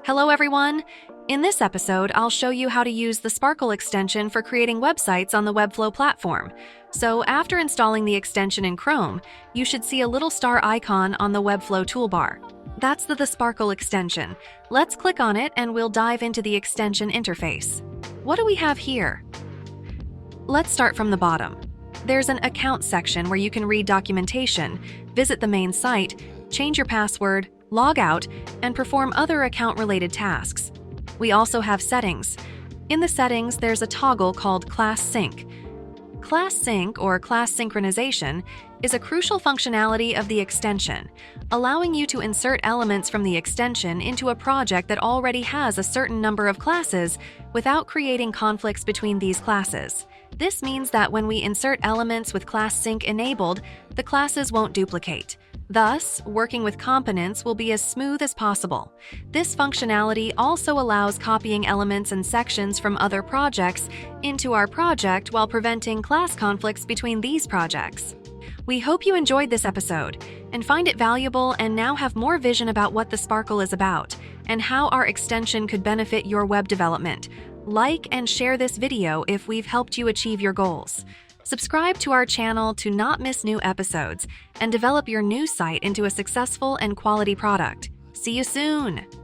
Hello everyone! In this episode, I'll show you how to use the TheSprkl extension for creating websites on the Webflow platform. So after installing the extension in Chrome, you should see a little star icon on the Webflow toolbar. That's the TheSprkl extension. Let's click on it and we'll dive into the extension interface. What do we have here? Let's start from the bottom. There's an account section where you can read documentation, visit the main site, change your password, log out, and perform other account-related tasks. We also have settings. In the settings, there's a toggle called Class Sync. Class Sync, or Class Synchronization, is a crucial functionality of the extension, allowing you to insert elements from the extension into a project that already has a certain number of classes without creating conflicts between these classes. This means that when we insert elements with Class Sync enabled, the classes won't duplicate. Thus, working with components will be as smooth as possible. This functionality also allows copying elements and sections from other projects into our project while preventing class conflicts between these projects. We hope you enjoyed this episode and find it valuable and now have more vision about what the TheSprkl is about and how our extension could benefit your web development. Like and share this video if we've helped you achieve your goals. Subscribe to our channel to not miss new episodes and develop your new site into a successful and quality product. See you soon!